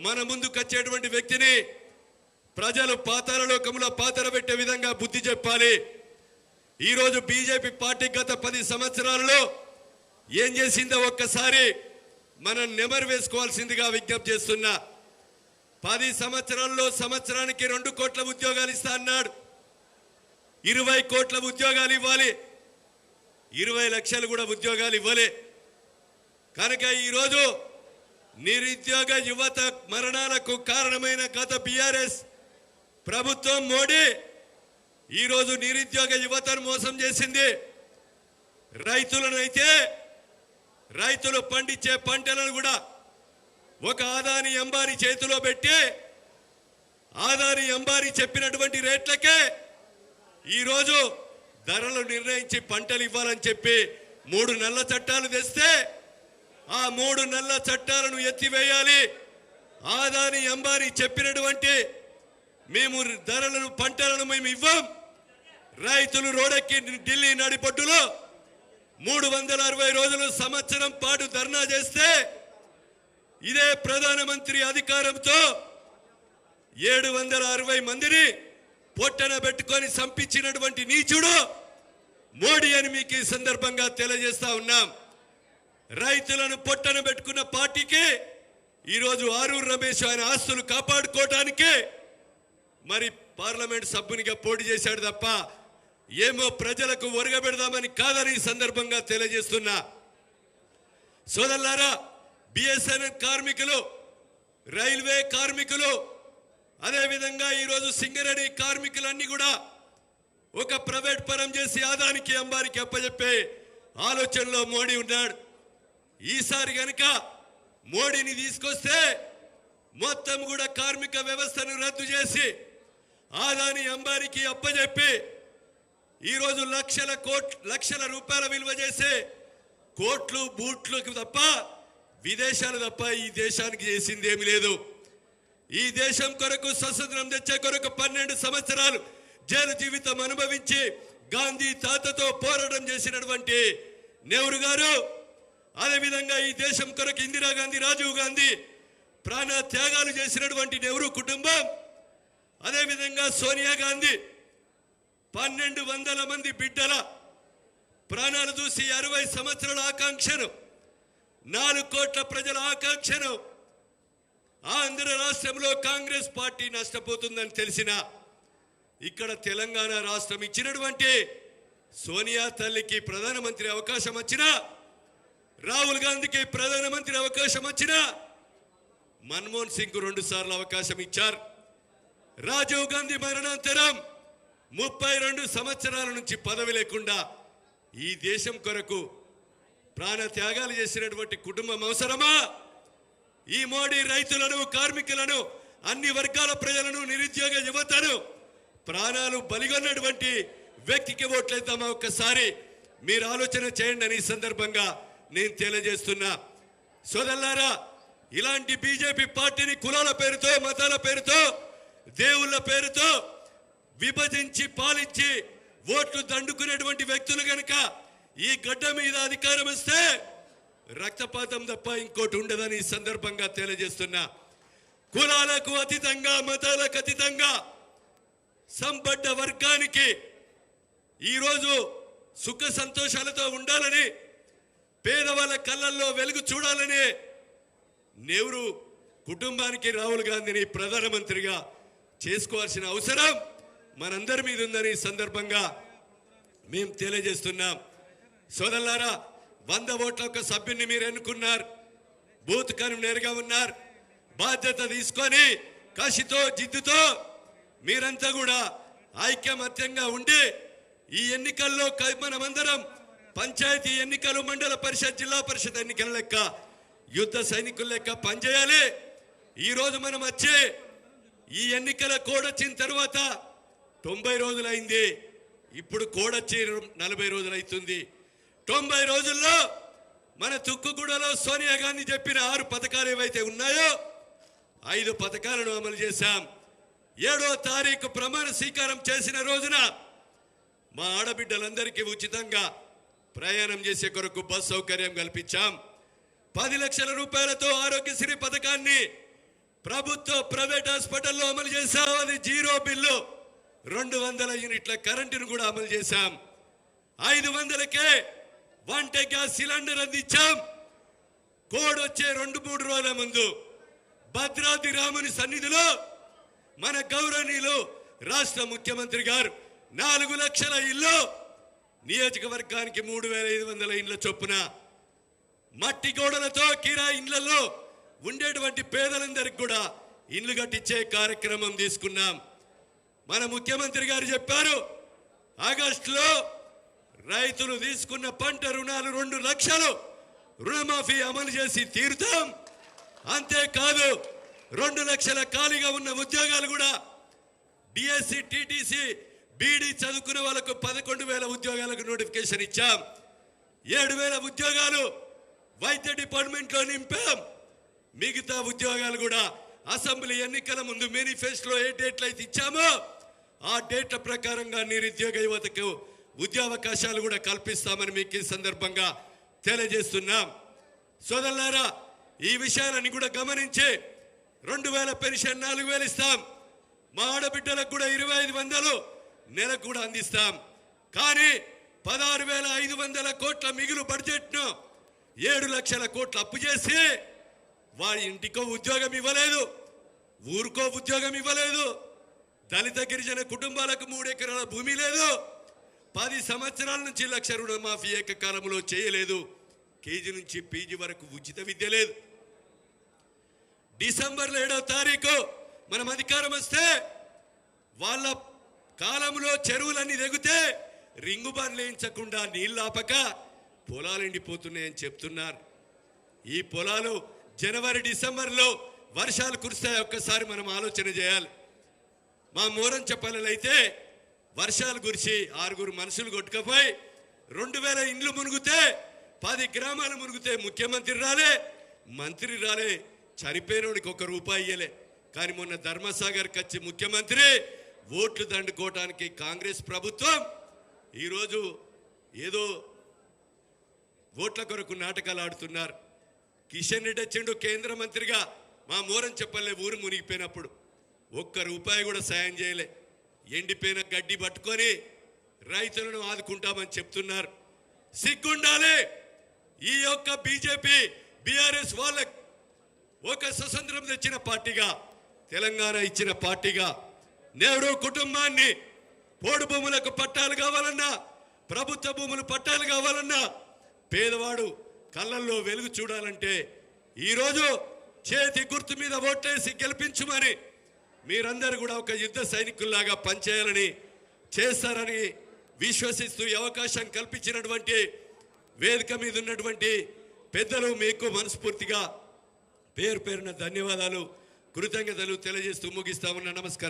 మన ముందుకు వచ్చేటువంటి వ్యక్తిని ప్రజలు పాతాళలోకంలో పాతరబెట్టే విధంగా బుద్ధి చెప్పాలి. ఈరోజు బీజేపీ పార్టీ గత 10 సంవత్సరాలలో ఏం చేసిందో ఒక్కసారి మనం నెమరు వేసుకోవాల్సిందిగా విజ్ఞప్తి చేస్తున్నా. 10 సంవత్సరాల్లో సంవత్సరానికి 2 కోట్ల ఉద్యోగాలు ఇస్తా అన్నాడు. 20 కోట్ల ఉద్యోగాలు ఇవ్వాలి, 20 లక్షలు కూడా ఉద్యోగాలు ఇవ్వలే. కనుక ఈరోజు నిరుద్యోగ యువత మరణాలకు కారణమైన గత బీఆర్ఎస్ ప్రభుత్వం మోడీ ఈరోజు నిరుద్యోగ యువతను మోసం చేసింది. రైతులు పండించే పంటలను కూడా ఒక అదాని అంబానీ చేతిలో పెట్టి అదాని అంబానీ చెప్పినటువంటి రేట్లకే ఈరోజు ధరలు నిర్ణయించి పంటలు ఇవ్వాలని చెప్పి 3 నల్ల చట్టాలు తెస్తే ఆ 3 నల్ల చట్టాలను ఎత్తివేయాలి. అదాని అంబానీ చెప్పినటువంటి మేము ధరలను పంటలను మేము ఇవ్వం. రైతులు రోడ్డెక్కి ఢిల్లీ నడిపొట్టులో 360 రోజులు సంవత్సరం పాటు ధర్నా చేస్తే ఇదే ప్రధానమంత్రి అధికారంతో 760 మందిని పొట్టన పెట్టుకొని సంపించినటువంటి నీచుడు మోడీ అని మీకు ఈ సందర్భంగా తెలియజేస్తా ఉన్నాం. రైతులను పొట్టన పెట్టుకున్న పార్టీకి ఈరోజు ఆరూరు రమేష్ ఆయన ఆస్తులు కాపాడుకోవడానికి మరి పార్లమెంట్ సభ్యునిగా పోటీ చేశాడు తప్ప ఏమో ప్రజలకు ఒరగబెడదామని కాదని ఈ సందర్భంగా తెలియజేస్తున్నా. సోదరులారా, బిఎస్ఎన్ఎల్ కార్మికులు, రైల్వే కార్మికులు, అదేవిధంగా ఈరోజు సింగరేణి కార్మికులన్నీ కూడా ఒక ప్రైవేట్ పరం చేసి అదానికి అంబానికి అప్పచెప్పే ఆలోచనలో మోడీ ఉన్నాడు. ఈసారి గనుక మోడీని తీసుకొస్తే మొత్తం కూడా కార్మిక వ్యవస్థను రద్దు చేసి అదాని అంబానికి అప్పచెప్పి ఈరోజు లక్షల రూపాయల విలువ చేసే కోట్లు బూట్లకు తప్ప విదేశాలు తప్ప ఈ దేశానికి చేసింది ఏమి లేదు. ఈ దేశం కొరకు స్వతంత్రం తెచ్చే కొరకు 12 సంవత్సరాలు జైలు జీవితం అనుభవించి గాంధీ తాతతో పోరాటం చేసినటువంటి నెహ్రూ గారు, అదేవిధంగా ఈ దేశం కొరకు ఇందిరాగాంధీ, రాజీవ్ గాంధీ ప్రాణ త్యాగాలు చేసినటువంటి నెహ్రూ కుటుంబం, అదేవిధంగా సోనియా గాంధీ 1200 మంది బిడ్డల ప్రాణాలు చూసి 60 సంవత్సరాల ఆకాంక్షను, 4 కోట్ల ప్రజల ఆకాంక్షను ఆంధ్ర రాష్ట్రంలో కాంగ్రెస్ పార్టీ నష్టపోతుందని తెలిసిన ఇక్కడ తెలంగాణ రాష్ట్రం ఇచ్చినటువంటి సోనియా తల్లికి ప్రధానమంత్రి అవకాశం వచ్చినా, రాహుల్ గాంధీకి ప్రధానమంత్రి అవకాశం వచ్చినా, మన్మోహన్ సింగ్ 2 సార్లు అవకాశం ఇచ్చారు. రాజీవ్ గాంధీ మరణాంతరం 32 సంవత్సరాల నుంచి పదవి లేకుండా ఈ దేశం కొరకు ప్రాణ త్యాగాలు చేసినటువంటి కుటుంబం అవసరమా? ఈ మోడీ రైతులను, కార్మికులను, అన్ని వర్గాల ప్రజలను, నిరుద్యోగ యువతను ప్రాణాలు బలిగొన్నటువంటి వ్యక్తికి ఓట్లేద్దామా? ఒక్కసారి మీరు ఆలోచన చేయండి అని ఈ సందర్భంగా నేను తెలియజేస్తున్నా. సోదరులారా, ఇలాంటి బీజేపీ పార్టీని కులాల పేరుతో, మతాల పేరుతో, దేవుళ్ళ పేరుతో విభజించి పాలించి ఓట్లు దండుకునేటువంటి వ్యక్తులు గనక ఈ గడ్డ మీద అధికారం వస్తే రక్తపాతం తప్ప ఇంకోటి ఉండదని ఈ సందర్భంగా తెలియజేస్తున్నా. కులాలకు అతీతంగా, మతాలకు అతీతంగా సంపడ్డ వర్గానికి ఈరోజు సుఖ సంతోషాలతో ఉండాలని, పేదవాళ్ళ కళ్ళల్లో వెలుగు చూడాలని నెహ్రూ కుటుంబానికి రాహుల్ గాంధీని ప్రధానమంత్రిగా చేసుకోవాల్సిన అవసరం మనందరి మీద ఉందని ఈ సందర్భంగా మేము తెలియజేస్తున్నాం. సోదరులారా, 100 ఓట్ల ఒక సభ్యుని మీరు ఎన్నుకున్నారు, బూత్ కన్వీనర్గా ఉన్నారు. బాధ్యత తీసుకొని కసితో, జిద్దుతో మీరంతా కూడా ఐక్యమత్యంగా ఉండి ఈ ఎన్నికల్లో మనమందరం పంచాయతీ ఎన్నికలు, మండల పరిషత్, జిల్లా పరిషత్ ఎన్నికల లెక్క యుద్ధ సైనికుల లెక్క పనిచేయాలి. ఈరోజు మనం వచ్చే ఈ ఎన్నికల కోడ్ వచ్చిన తర్వాత 90 రోజులైంది. ఇప్పుడు కోడ్ వచ్చి 40 రోజులు అవుతుంది. 90 రోజుల్లో మన తుక్కుగూడలో సోనియా గాంధీ చెప్పిన 6 పథకాలు ఏవైతే ఉన్నాయో 5 పథకాలను అమలు చేశాం. 7వ తారీఖు ప్రమాణ స్వీకారం చేసిన రోజున మా ఆడబిడ్డలందరికీ ఉచితంగా ప్రయాణం చేసే కొరకు బస్ సౌకర్యం కల్పించాం. 10 లక్షల రూపాయలతో ఆరోగ్యశ్రీ పథకాన్ని ప్రభుత్వ ప్రైవేట్ హాస్పిటల్లో అమలు చేశాం. అది జీరో బిల్లు. 200 యూనిట్ల కరెంటును కూడా అమలు చేశాం. 500కే వంట గ్యాస్ సిలిండర్ అందించాం. కోడ్ వచ్చే 2-3 రోజుల ముందు భద్రాద్రి రాముని సన్నిధిలో మన గౌరవనీయులు రాష్ట్ర ముఖ్యమంత్రి గారు 4 లక్షల ఇల్లు, నియోజకవర్గానికి 3500 ఇండ్ల చొప్పున మట్టి గోడలతో కిరాయి ఇండ్లలో ఉండేటువంటి పేదలందరికీ కూడా ఇండ్లు కట్టించే కార్యక్రమం తీసుకున్నాం. మన ముఖ్యమంత్రి గారు చెప్పారు, ఆగస్టులో రైతులు తీసుకున్న పంట రుణాలు 2 లక్షలు రుణమాఫీ అమలు చేసి తీరుతాం. అంతేకాదు 2 లక్షల ఖాళీగా ఉన్న ఉద్యోగాలు కూడా డిఎస్సి, టిటిసి, బీడీ చదువుకున్న వాళ్ళకు 11,000 ఉద్యోగాలకు నోటిఫికేషన్ ఇచ్చాం. 7,000 ఉద్యోగాలు వైద్య డిపార్ట్మెంట్లో నింపాం. మిగతా ఉద్యోగాలు కూడా అసెంబ్లీ ఎన్నికల ముందు మేనిఫెస్టోలో ఏ డేట్లు అయితే ఇచ్చామో ఆ డేట్ల ప్రకారంగా నిరుద్యోగ యువతకు ఉద్యోగావకాశాలు కూడా కల్పిస్తామని మీకు ఈ సందర్భంగా తెలియజేస్తున్నాం. సోదరులారా, ఈ విషయాలని కూడా గమనించి 2,000 పెన్షన్ 4,000 ఇస్తాం. మా ఆడబిడ్డలకు కూడా 2,500 నెలకు కూడా అందిస్తాం. కానీ 16,500 కోట్ల మిగులు బడ్జెట్ను 7 లక్షల కోట్లు అప్పు చేసి వారి ఇంటికో ఉద్యోగం ఇవ్వలేదు, ఊరికో ఉద్యోగం ఇవ్వలేదు. దళిత గిరిజన కుటుంబాలకు 3 ఎకరాల భూమి లేదు. 10 సంవత్సరాల నుంచి 1 లక్ష రుణమాఫీ ఏకకాలంలో చేయలేదు. కేజీ నుంచి పీజీ వరకు ఉచిత విద్య లేదు. డిసెంబర్ 7వ తారీఖు మనం అధికారం వస్తే వాళ్ళ కాలంలో చెరువులన్నీ తెగితే రింగు బండ్లు వేయించకుండా నీళ్ళు ఆపక పొలాలు ఎండిపోతున్నాయని చెప్తున్నారు. ఈ పొలాలు జనవరి డిసెంబర్లో వర్షాలు కురుస్తాయి. ఒక్కసారి మనం ఆలోచన చేయాలి. మా మోరం చెప్పలలో అయితే వర్షాలు కురిసి 6 మనుషులు కొట్టుకపోయి 2,000 ఇండ్లు మునుగుతే 10 గ్రామాలు మునుగుతే ముఖ్యమంత్రి రాలే, మంత్రి రాలే, చనిపోయినోడికి 1 రూపాయి ఇయ్యలే. కానీ మొన్న ధర్మసాగర్కి వచ్చి ముఖ్యమంత్రి ఓట్లు దండుకోవటానికి కాంగ్రెస్ ప్రభుత్వం ఈరోజు ఏదో ఓట్ల కొరకు నాటకాలు ఆడుతున్నారు. కిషన్ రెడ్డి వచ్చిండు కేంద్ర మంత్రిగా, మా మోరం చెప్పలే ఊరు మునిగిపోయినప్పుడు 1 రూపాయి కూడా సాయం చేయలే. ఎండిపోయిన గడ్డి పట్టుకొని రైతులను ఆదుకుంటామని చెప్తున్నారు. సిగ్గుండాలి. ఈ యొక్క బీజేపీ బీఆర్ఎస్ వాళ్ళకి ఒక స్వతంత్రం తెచ్చిన పార్టీగా, తెలంగాణ ఇచ్చిన పార్టీగా నేడు కుటుంబాన్ని పోడు భూములకు పట్టాలు కావాలన్నా, ప్రభుత్వ భూములు పట్టాలు కావాలన్నా, పేదవాడు కళ్ళల్లో వెలుగు చూడాలంటే ఈరోజు చేతి గుర్తు మీద ఓట్లేసి గెలిపించుమని మీరందరూ కూడా ఒక యుద్ధ సైనికుల్లాగా పనిచేయాలని, చేస్తారని విశ్వసిస్తూ ఈ అవకాశం కల్పించినటువంటి వేదిక మీద ఉన్నటువంటి పెద్దలు మీకు మనస్ఫూర్తిగా పేరు పేరున ధన్యవాదాలు, కృతజ్ఞతలు తెలియజేస్తూ ముగిస్తామన్న. నమస్కారం.